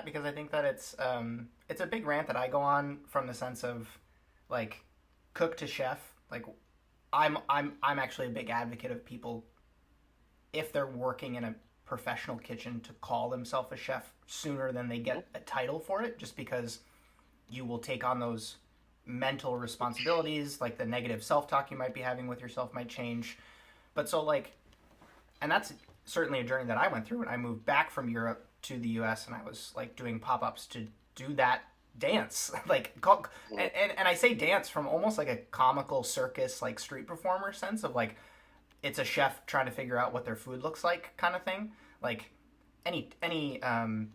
because I think that it's a big rant that I go on from the sense of like cook to chef. Like I'm actually a big advocate of people if they're working in a professional kitchen to call themselves a chef sooner than they get a title for it, just because you will take on those mental responsibilities, like the negative self-talk you might be having with yourself might change. But so like, and that's certainly a journey that I went through when I moved back from Europe to the US, and I was like doing pop-ups to do that dance like and I say dance from almost like a comical circus like street performer sense of like it's a chef trying to figure out what their food looks like kind of thing. Like any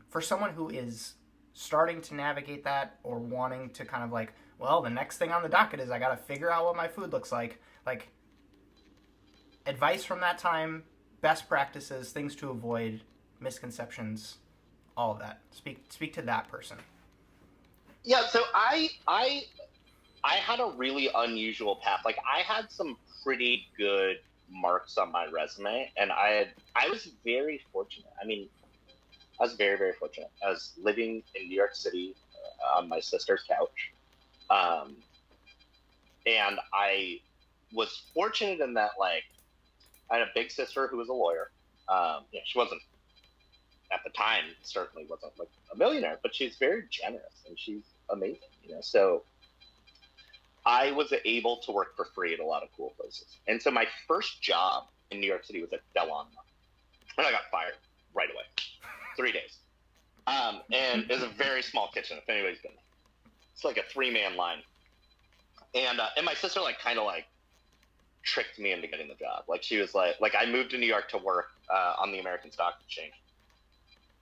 for someone who is starting to navigate that or wanting to kind of like, well, the next thing on the docket is I got to figure out what my food looks like. Like advice from that time, best practices, things to avoid, misconceptions, all of that. Speak to that person. Yeah, so I had a really unusual path. Like I had some pretty good marks on my resume, and I was very fortunate. I mean, I was very, very fortunate. I was living in New York City on my sister's couch, and I was fortunate in that like I had a big sister who was a lawyer. She wasn't at the time, certainly wasn't like a millionaire, but she's very generous and she's amazing, So I was able to work for free at a lot of cool places. And so my first job in New York City was at Del Anima. And I got fired right away. 3 days. And it was a very small kitchen, if anybody's been there. It's like a 3-man line. And my sister like kind of like tricked me into getting the job. Like she was like I moved to New York to work on the American Stock Exchange.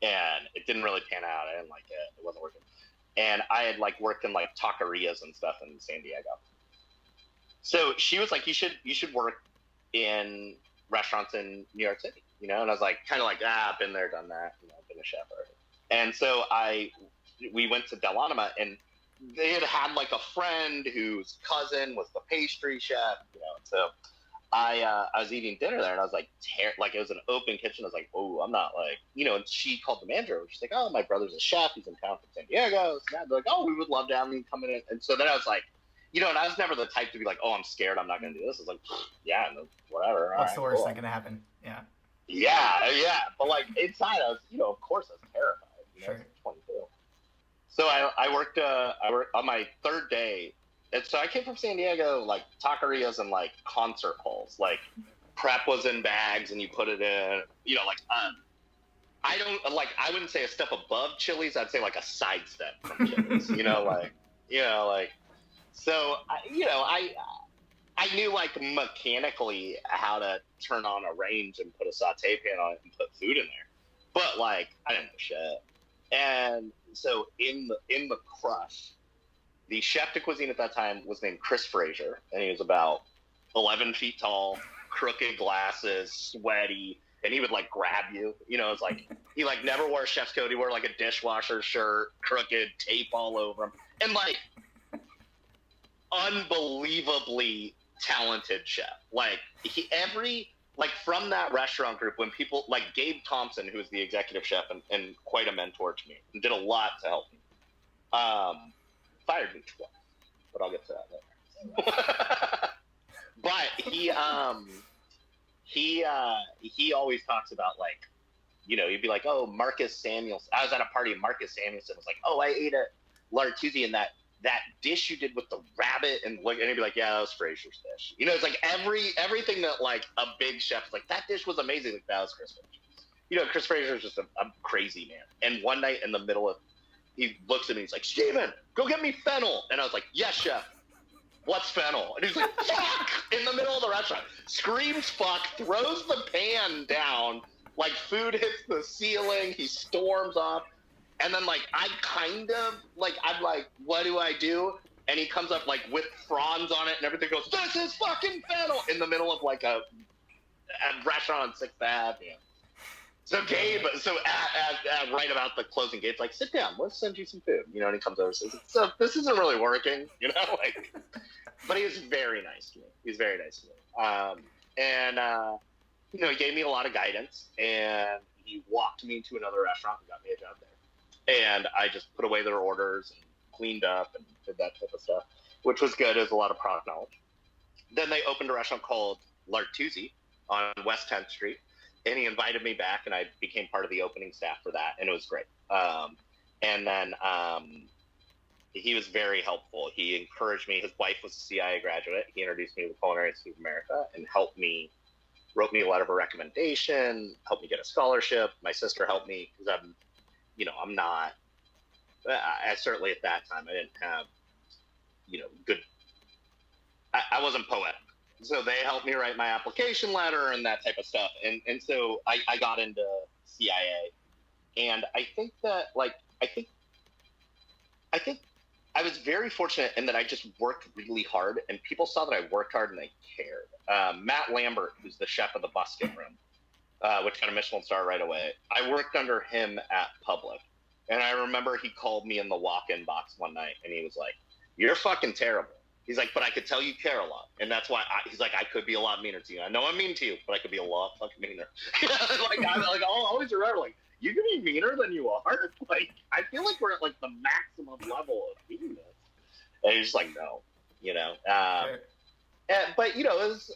And it didn't really pan out. I didn't like it. It wasn't working. And I had like worked in like taquerias and stuff in San Diego. So she was like, you should work in restaurants in New York City, And I was like, kind of like, I've been there, done that, been a chef already. And so we went to Del Anima, and they had like a friend whose cousin was the pastry chef, So I was eating dinner there, and I was like, it was an open kitchen. I was like, oh, I'm not like, and she called the manager. She's like, oh, my brother's a chef. He's in town from San Diego. So they're like, oh, we would love to have him come in. And so then I was like, and I was never the type to be like, oh, I'm scared, I'm not going to do this. I was like, yeah, no, whatever. What's the worst that can happen? Yeah. Yeah. But like inside, I was, of course, I was terrified. Sure. I was 22. So I worked on my third day. And so I came from San Diego, like taquerias and like concert halls. Like prep was in bags and you put it in, I don't like, I wouldn't say a step above Chili's. I'd say like a sidestep from Chili's, so I knew like mechanically how to turn on a range and put a saute pan on it and put food in there. But like, I didn't know shit. And so in the crush, the chef de cuisine at that time was named Chris Frazier, and he was about 11 feet tall, crooked glasses, sweaty, and he would like grab you. It's like he like never wore a chef's coat. He wore like a dishwasher shirt, crooked, tape all over him, and like unbelievably talented chef. Like from that restaurant group, when people like Gabe Thompson, who was the executive chef and quite a mentor to me, and did a lot to help me. Fired me twice, but I'll get to that later. But he always talks about like, he'd be like, oh, Marcus Samuels. I was at a party and Marcus Samuelson was like, oh, I ate at L'Artusi, and that dish you did with the rabbit, and he'd be like, yeah, that was Frazier's dish. It's like everything that like a big chef's like, that dish was amazing. Like that was Chris Frazier. Chris Frazier is just a crazy man. And one night in the middle of, he looks at me, he's like, Steven, go get me fennel. And I was like, yes, chef. What's fennel? And he's like, fuck! In the middle of the restaurant. Screams fuck, throws the pan down, like food hits the ceiling, he storms off. And then like, I'm like, what do I do? And he comes up like with fronds on it and everything, goes, this is fucking fennel! In the middle of like a restaurant on 6th Ave. So Gabe, at right about the closing gate's like, sit down, let's send you some food. And he comes over and says, so this isn't really working, but he was very nice to me. He was very nice to me. He gave me a lot of guidance, and he walked me to another restaurant and got me a job there. And I just put away their orders and cleaned up and did that type of stuff, which was good. It was a lot of product knowledge. Then they opened a restaurant called L'Artusi on West 10th Street, and he invited me back, and I became part of the opening staff for that, and it was great. And then he was very helpful. He encouraged me. His wife was a CIA graduate. He introduced me to the Culinary Institute of America and wrote me a letter of recommendation, helped me get a scholarship. My sister helped me because I'm not, I certainly at that time, I didn't have, good, I wasn't poetic. So they helped me write my application letter and that type of stuff. And so I got into CIA. And I think that, I think I was very fortunate in that I just worked really hard, and people saw that I worked hard and they cared. Matt Lambert, who's the chef of the Busket Room, which got a Michelin star right away, I worked under him at Public. And I remember he called me in the walk-in box one night, and he was like, "You're fucking terrible." He's like, "But I could tell you care a lot." And that's why he's like, "I could be a lot meaner to you. I know I'm mean to you, but I could be a lot fucking meaner." I'll always remember, you can be meaner than you are. I feel like we're at the maximum level of meanness. And he's like, "No, Sure. But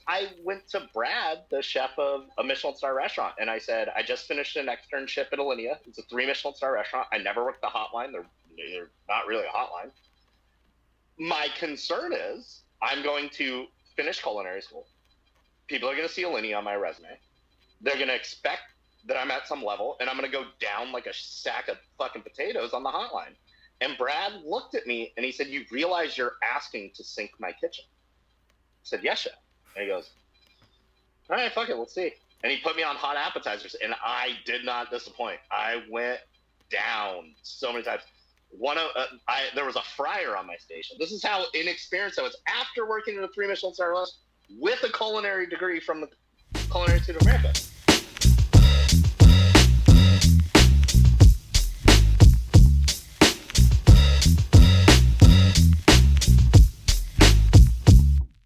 I went to Brad, the chef of a Michelin star restaurant, and I said, I just finished an externship at Alinea. It's a 3 Michelin star restaurant. I never worked the hotline. They're not really a hotline. My concern is I'm going to finish culinary school. People are going to see Alinea on my resume. They're going to expect that I'm at some level, and I'm going to go down like a sack of fucking potatoes on the hotline." And Brad looked at me and he said, "You realize you're asking to sink my kitchen?" I said, "Yes, chef." And he goes, "All right, fuck it, let's see." And he put me on hot appetizers, and I did not disappoint. I went down so many times. There was a fryer on my station. This is how inexperienced I was after working in a 3 Michelin star restaurant with a culinary degree from the Culinary Institute of America.